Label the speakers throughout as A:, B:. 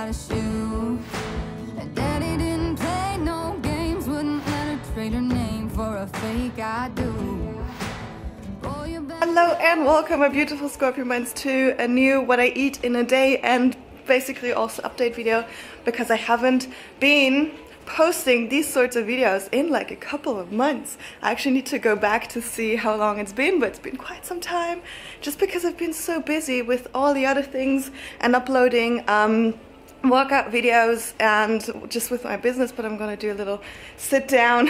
A: a shoe. Daddy didn't play no games, wouldn't let her trade her name for a fake I do.
B: Hello and welcome, my beautiful Scorpio minds, to a new what I eat in a day and basically also update video, because I haven't been posting these sorts of videos in like a couple of months. I actually need to go back to see how long it's been, but it's been quite some time just because I've been so busy with all the other things and uploading workout videos and just with my business. But I'm gonna do a little sit down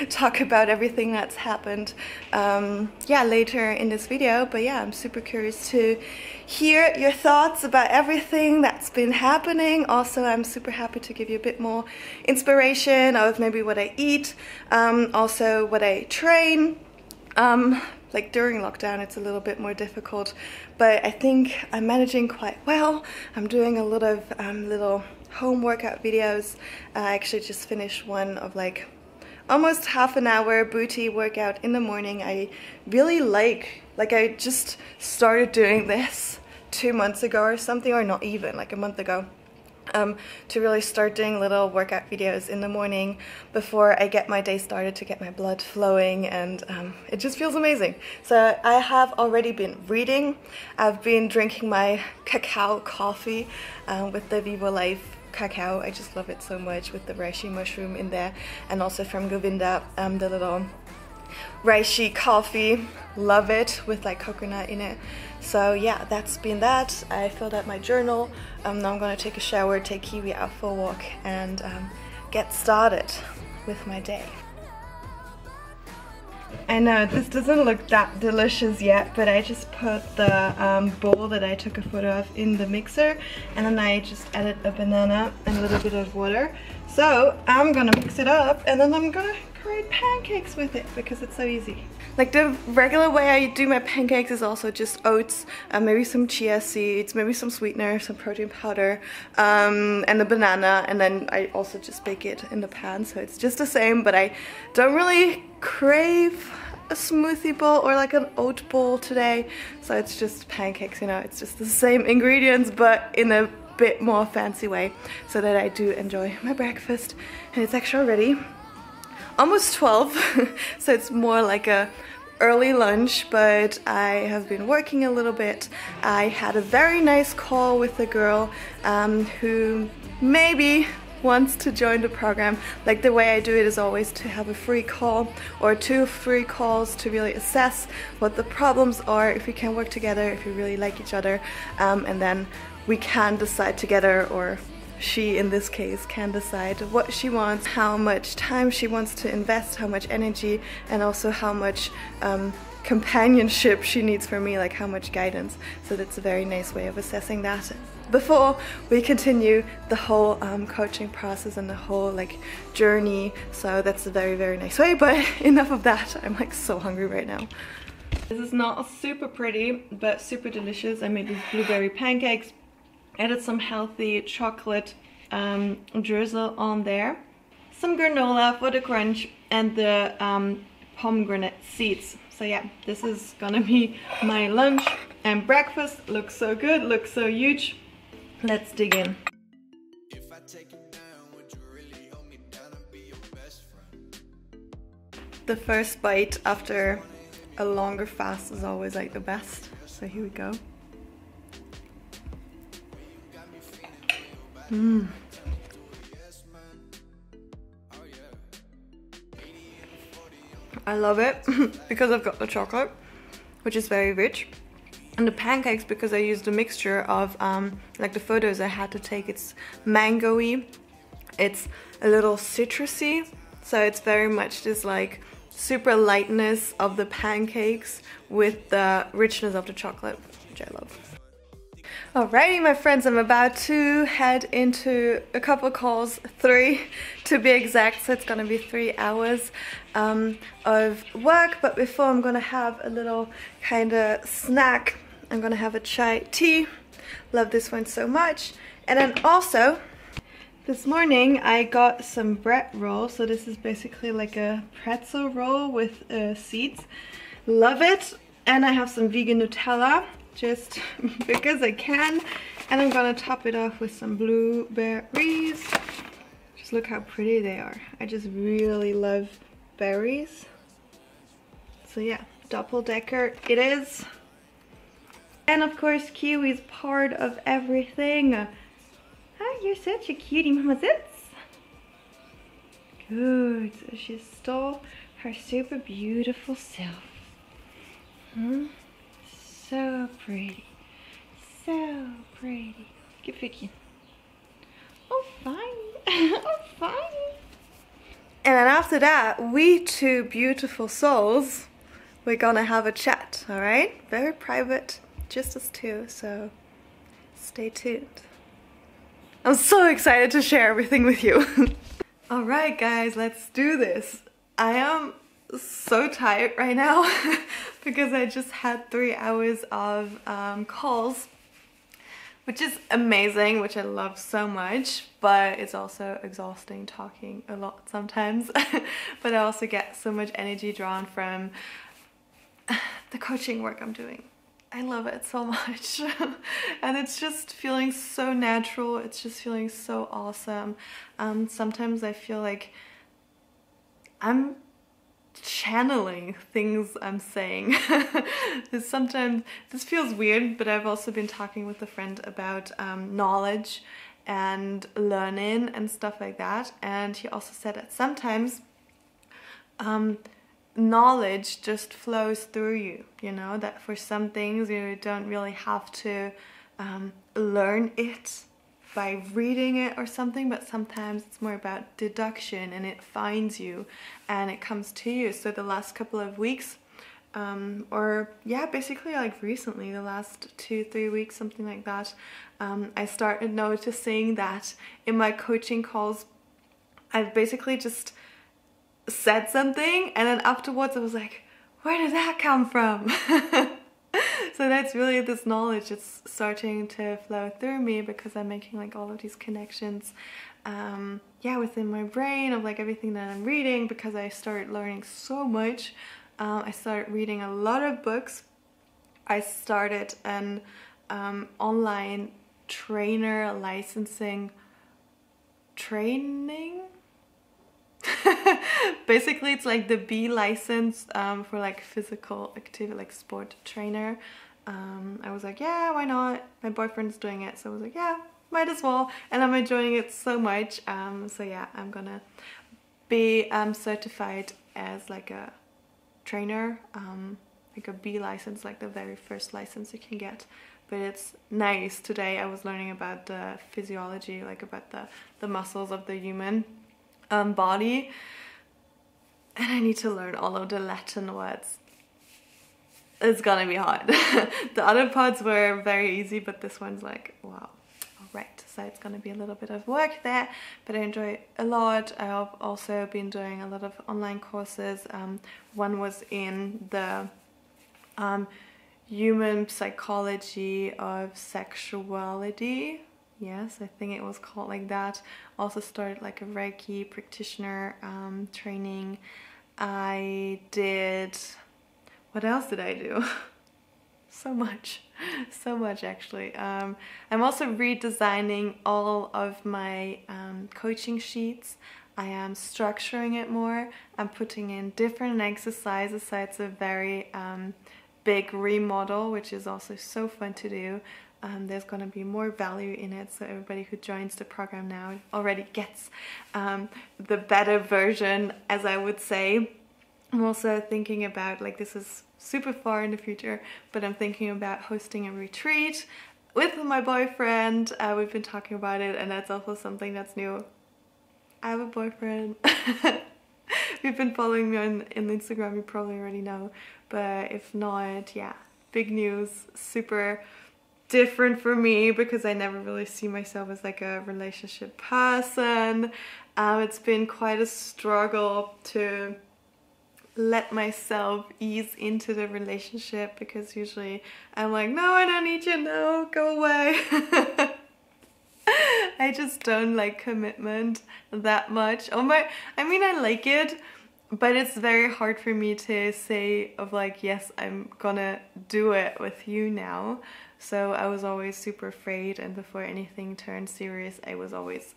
B: talk about everything that's happened yeah, later in this video. But yeah, I'm super curious to hear your thoughts about everything that's been happening. Also, I'm super happy to give you a bit more inspiration of maybe what I eat, also what I train. Like during lockdown it's a little bit more difficult, but I think I'm managing quite well. I'm doing a lot of little home workout videos. I actually just finished one of like almost half an hour booty workout in the morning. I really like I just started doing this 2 months ago or something, or not even, like a month ago. To really start doing little workout videos in the morning before I get my day started, to get my blood flowing, and it just feels amazing. So I have already been reading. I've been drinking my cacao coffee with the VIVOLIFE cacao. I just love it so much, with the reishi mushroom in there, and also from Govinda, the little reishi coffee. Love it, with like coconut in it. So yeah, that's been that. I filled out my journal. Now I'm gonna take a shower, take Kiwi out for a walk, and get started with my day. I know this doesn't look that delicious yet, but I just put the bowl that I took a photo of in the mixer, and then I just added a banana and a little bit of water. So I'm gonna mix it up, and then I'm gonna create pancakes with it, because it's so easy. Like the regular way I do my pancakes is also just oats, maybe some chia seeds, maybe some sweetener, some protein powder, and a banana, and then I also just bake it in the pan, so it's just the same. But I don't really crave a smoothie bowl or like an oat bowl today, so it's just pancakes, you know, it's just the same ingredients but in a bit more fancy way, so that I do enjoy my breakfast. And it's actually already almost 12, so it's more like a early lunch, but I have been working a little bit. I had a very nice call with a girl who maybe wants to join the program. Like the way I do it is always to have a free call or 2 free calls to really assess what the problems are, if we can work together, if we really like each other, and then we can decide together, or she in this case can decide what she wants, how much time she wants to invest, how much energy, and also how much companionship she needs from me, like how much guidance. So that's a very nice way of assessing that before we continue the whole coaching process and the whole like journey. So that's a very, very nice way. But enough of that, I'm like so hungry right now. This is not super pretty but super delicious. I made these blueberry pancakes, added some healthy chocolate drizzle on there, some granola for the crunch, and the pomegranate seeds. So yeah, this is gonna be my lunch and breakfast. Looks so good, looks so huge. Let's dig in. The first bite after a longer fast is always like the best, so here we go. I love it because I've got the chocolate, which is very rich, and the pancakes, because I used a mixture of like the photos I had to take, it's mango-y, it's a little citrusy, so it's very much this like super lightness of the pancakes with the richness of the chocolate, which I love. Alrighty, my friends, I'm about to head into a couple calls, 3 to be exact, so it's gonna be 3 hours of work. But before, I'm gonna have a little kind of snack. I'm gonna have a chai tea. Love this one so much. And then also, this morning I got some bread roll. So this is basically like a pretzel roll with seeds. Love it. And I have some vegan Nutella, just because I can. And I'm gonna top it off with some blueberries. Just look how pretty they are. I just really love berries. So yeah, double-decker it is. And of course, kiwi's part of everything. Ah, you're such a cutie, Mama Zitz. Good. So she's still her super beautiful self. So pretty. So pretty. Good picking. Oh, fine. Oh, fine. And then after that, we two beautiful souls, we're gonna have a chat, alright? Very private, just us two, so stay tuned. I'm so excited to share everything with you. Alright guys, let's do this. I am so tired right now because I just had 3 hours of calls, which is amazing, which I love so much, but it's also exhausting talking a lot sometimes. But I also get so much energy drawn from the coaching work I'm doing. I love it so much. And it's just feeling so natural. It's just feeling so awesome. Sometimes I feel like I'm channeling things I'm saying. Sometimes this feels weird, but I've also been talking with a friend about knowledge and learning and stuff like that, and he also said that sometimes knowledge just flows through you, you know, that for some things you don't really have to learn it by reading it or something, but sometimes it's more about deduction and it finds you and it comes to you. So the last couple of weeks, or yeah, basically like recently, the last 2-3 weeks, something like that, I started noticing that in my coaching calls, I've basically just said something and then afterwards I was like, where did that come from? So that's really this knowledge. It's starting to flow through me because I'm making like all of these connections, yeah, within my brain of like everything that I'm reading, because I started learning so much. I started reading a lot of books. I started an online trainer licensing training. Basically it's like the B license for like physical activity, like sport trainer. I was like, yeah, why not? My boyfriend's doing it, so I was like, yeah, might as well. And I'm enjoying it so much. So yeah, I'm gonna be certified as like a trainer, like a B license, like the very first license you can get. But it's nice. Today I was learning about the physiology, like about the muscles of the human body, and I need to learn all of the Latin words. It's gonna be hard. The other parts were very easy, but this one's like, wow. Alright, so it's gonna be a little bit of work there, but I enjoy it a lot. I've also been doing a lot of online courses. One was in the human psychology of sexuality. Yes, I think it was called like that. Also started like a Reiki practitioner training. I did... what else did I do? So much actually. I'm also redesigning all of my coaching sheets. I am structuring it more. I'm putting in different exercises, so it's a very big remodel, which is also so fun to do. There's going to be more value in it, so everybody who joins the program now already gets the better version, as I would say. I'm also thinking about, like, this is super far in the future, but I'm thinking about hosting a retreat with my boyfriend. We've been talking about it, and that's also something that's new. I have a boyfriend. You've been following me on Instagram, you probably already know, but if not, yeah, big news, super different for me because I never really see myself as like a relationship person. It's been quite a struggle to let myself ease into the relationship because usually I'm like, no, I don't need you, no, go away. I just don't like commitment that much. I mean, I like it, but it's very hard for me to say of like, yes, I'm gonna do it with you now.
C: so I was always super afraid, and before anything turned serious I was always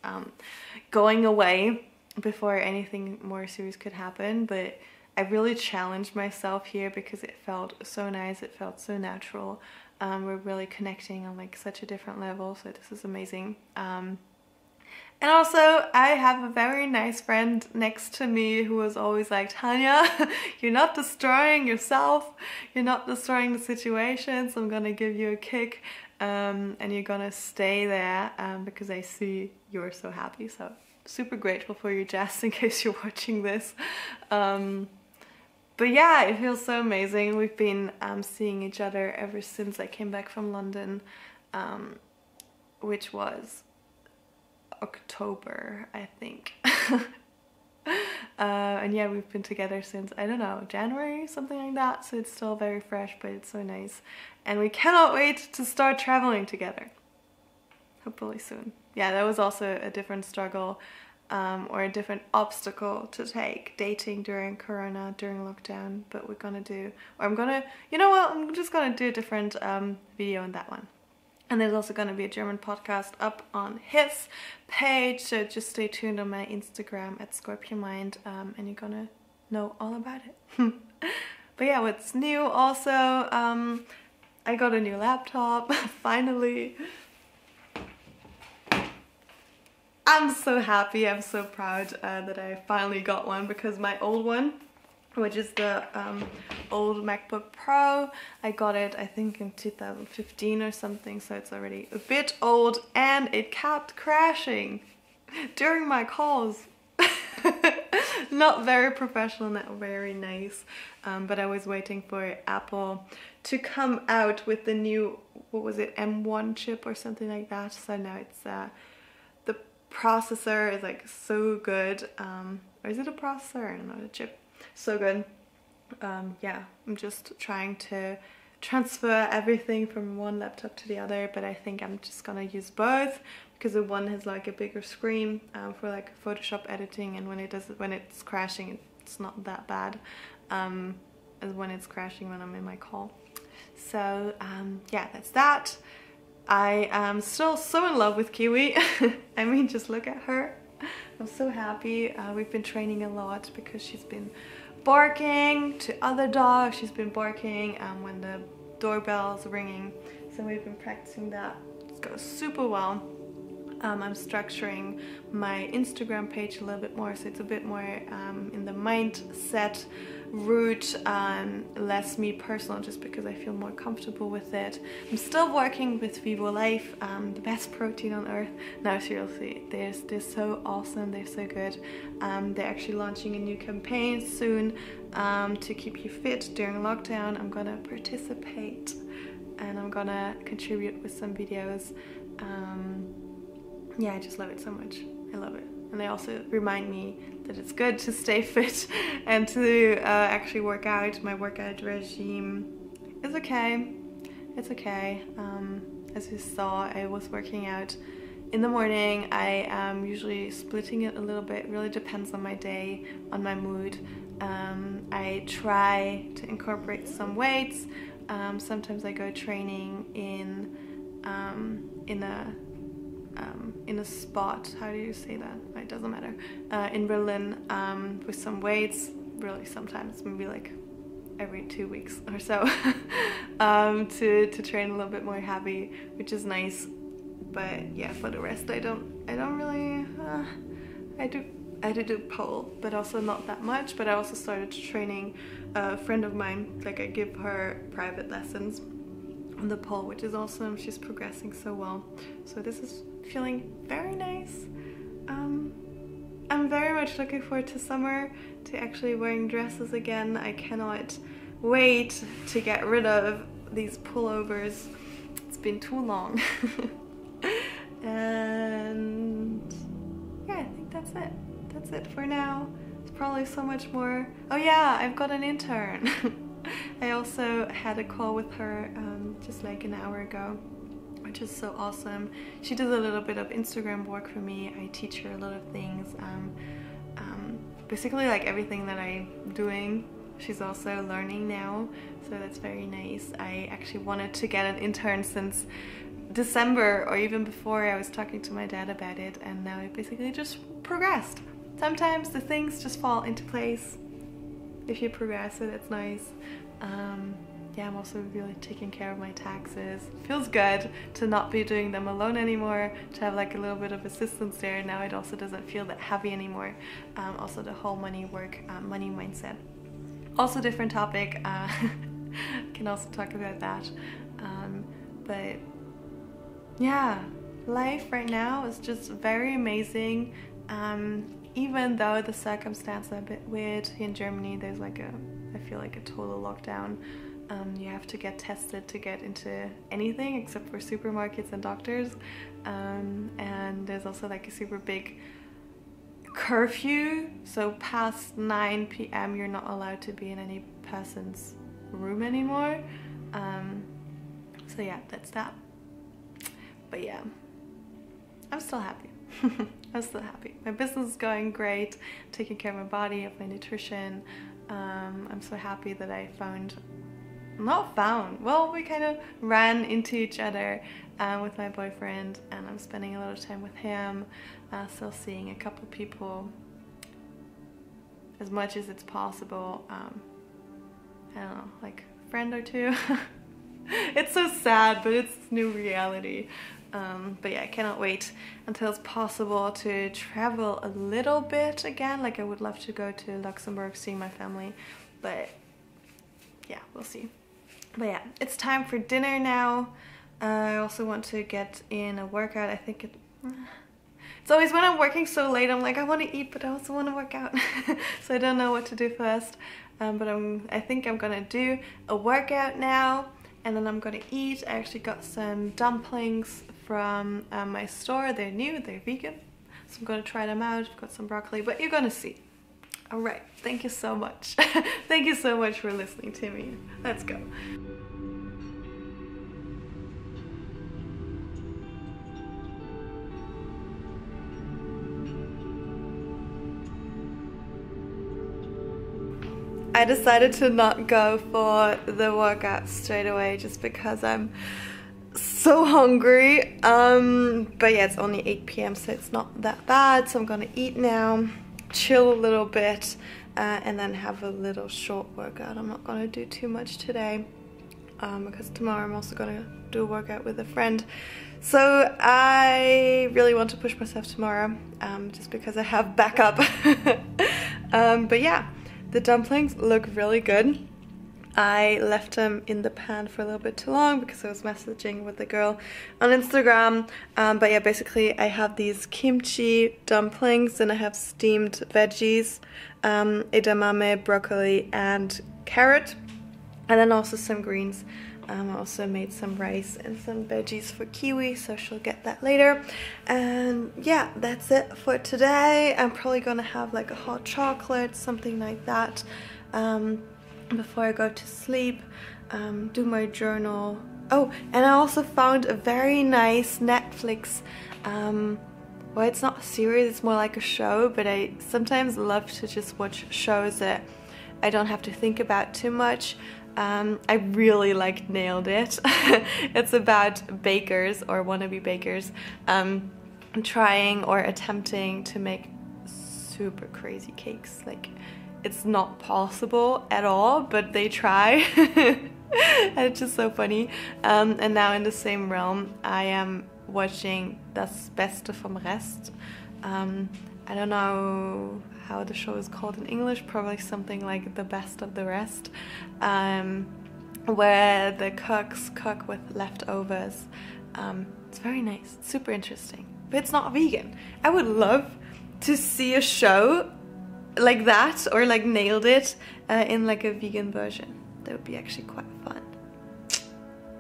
C: going away before anything more serious could happen. But I really challenged myself here because it felt so nice, it felt so natural. We're really connecting on like such a different level, so this is amazing. And also, I have a very nice friend next to me who was always like, Tanya, you're not destroying yourself, you're not destroying the situation, so I'm gonna give you a kick, and you're gonna stay there because I see you're so happy. So super grateful for you, Jess, in case you're watching this. But yeah, it feels so amazing. We've been seeing each other ever since I came back from London, which was October, I think. And yeah, we've been together since, I don't know, January, something like that. So it's still very fresh, but it's so nice. And we cannot wait to start traveling together. Hopefully soon. Yeah, that was also a different struggle, or a different obstacle to take, dating during Corona, during lockdown. But we're gonna do, or I'm gonna, you know what, I'm just gonna do a different video on that one. And there's also going to be a German podcast up on his page, so just stay tuned on my Instagram at SCORPIONMIND, and you're gonna know all about it. But yeah, what's new also, I got a new laptop, finally. I'm so happy, I'm so proud that I finally got one, because my old one, which is the old MacBook Pro, I got it I think in 2015 or something, so it's already a bit old, and it kept crashing during my calls. Not very professional, not very nice, but I was waiting for Apple to come out with the new, what was it, M1 chip or something like that. So now it's the processor is like so good, or is it a processor? I don't know, the chip. So good. Yeah, I'm just trying to transfer everything from one laptop to the other, but I think I'm just gonna use both, because the one has like a bigger screen for like Photoshop editing, and when it's crashing, it's not that bad as when it's crashing when I'm in my call. So yeah, that's that. I am still so in love with Kiwi. I mean, just look at her. I'm so happy. We've been training a lot because she's been barking to other dogs. She's been barking when the doorbell's ringing. So we've been practicing that. It goes super well. I'm structuring my Instagram page a little bit more, so it's a bit more in the mindset route, less me personal, just because I feel more comfortable with it. I'm still working with VIVOLIFE, the best protein on earth. No, seriously, they're so awesome, they're so good. They're actually launching a new campaign soon to keep you fit during lockdown. I'm gonna participate and I'm gonna contribute with some videos. Yeah, I just love it so much. I love it. And they also remind me that it's good to stay fit and to actually work out. My workout regime is okay. It's okay. As you saw, I was working out in the morning. I am usually splitting it a little bit. It really depends on my day, on my mood. I try to incorporate some weights. Sometimes I go training in a spot, how do you say that? It doesn't matter. In Berlin, with some weights, really sometimes, maybe like every 2 weeks or so, to train a little bit more heavy, which is nice. But yeah, for the rest, I don't really, I do pole, but also not that much. But I also started training a friend of mine, like I give her private lessons on the pole, which is awesome. She's progressing so well. So this is feeling very nice. I'm very much looking forward to summer, to actually wearing dresses again. I cannot wait to get rid of these pullovers. It's been too long. And yeah, I think that's it. That's it for now. There's probably so much more. Oh yeah, I've got an intern. I also had a call with her just like an hour ago, which is so awesome. She does a little bit of Instagram work for me. I teach her a lot of things. Basically like everything that I'm doing she's also learning now, so that's very nice. I actually wanted to get an intern since December, or even before. I was talking to my dad about it, and now it basically just progressed. Sometimes the things just fall into place if you progress it. It's nice. Yeah, I'm also really taking care of my taxes. Feels good to not be doing them alone anymore, to have like a little bit of assistance there. Now it also doesn't feel that heavy anymore. Also the whole money mindset. Also different topic, can also talk about that. But yeah, life right now is just very amazing. Even though the circumstances are a bit weird here in Germany, there's like I feel like a total lockdown. You have to get tested to get into anything except for supermarkets and doctors. And there's also like a super big curfew, so past 9 p.m. you're not allowed to be in any person's room anymore. So yeah, that's that. But yeah, I'm still happy. I'm still happy. My business is going great, taking care of my body, of my nutrition. I'm so happy that I well, we kind of ran into each other with my boyfriend, and I'm spending a lot of time with him, still seeing a couple people as much as it's possible. I don't know, like a friend or two. It's so sad, but it's new reality. But yeah, I cannot wait until it's possible to travel a little bit again. Like I would love to go to Luxembourg, see my family, but yeah, we'll see. But yeah, it's time for dinner now. I also want to get in a workout. I think it's always when I'm working so late, I'm like, I want to eat, but I also want to work out. So I don't know what to do first. But I think I'm gonna do a workout now, and then I'm gonna eat. I actually got some dumplings from my store. They're new, they're vegan. So I'm gonna try them out. I've got some broccoli, but you're gonna see. All right, thank you so much. Thank you so much for listening to me. Let's go. I decided to not go for the workout straight away just because I'm so hungry. But yeah, it's only 8 p.m. so it's not that bad. So I'm gonna eat now, chill a little bit, and then have a little short workout. I'm not gonna do too much today because tomorrow I'm also gonna do a workout with a friend. So I really want to push myself tomorrow, just because I have backup. But yeah, the dumplings look really good. I left them in the pan for a little bit too long because I was messaging with the girl on Instagram. But yeah, basically I have these kimchi dumplings, and I have steamed veggies, edamame, broccoli and carrot, and then also some greens. I also made some rice and some veggies for Kiwi, so she'll get that later. And yeah, that's it for today. I'm probably gonna have like a hot chocolate, something like that, before I go to sleep, do my journal. Oh, and I also found a very nice Netflix, well, it's not a series, it's more like a show, but I sometimes love to just watch shows that I don't have to think about too much. I really like Nailed It. It's about bakers or wannabe bakers trying or attempting to make super crazy cakes. Like, it's not possible at all, but they try. And it's just so funny. And now in the same realm, I am watching Das Beste vom Rest. I don't know how the show is called in English, probably something like The Best of the Rest, where the cooks cook with leftovers. It's very nice, super interesting, but it's not vegan. I would love to see a show like that, or like Nailed It, in like a vegan version. That would be actually quite fun.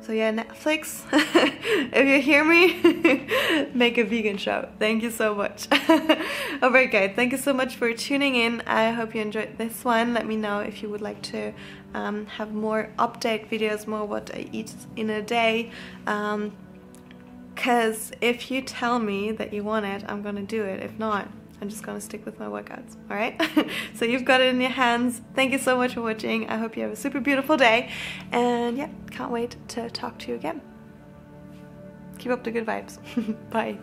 C: So yeah, Netflix, if you hear me, make a vegan show. Thank you so much. Alright guys, thank you so much for tuning in. I hope you enjoyed this one. Let me know if you would like to have more update videos, more what I eat in a day. Because if you tell me that you want it, I'm gonna do it. If not, I'm just gonna stick with my workouts, all right? So you've got it in your hands. Thank you so much for watching. I hope you have a super beautiful day, and yeah, can't wait to talk to you again. Keep up the good vibes. Bye.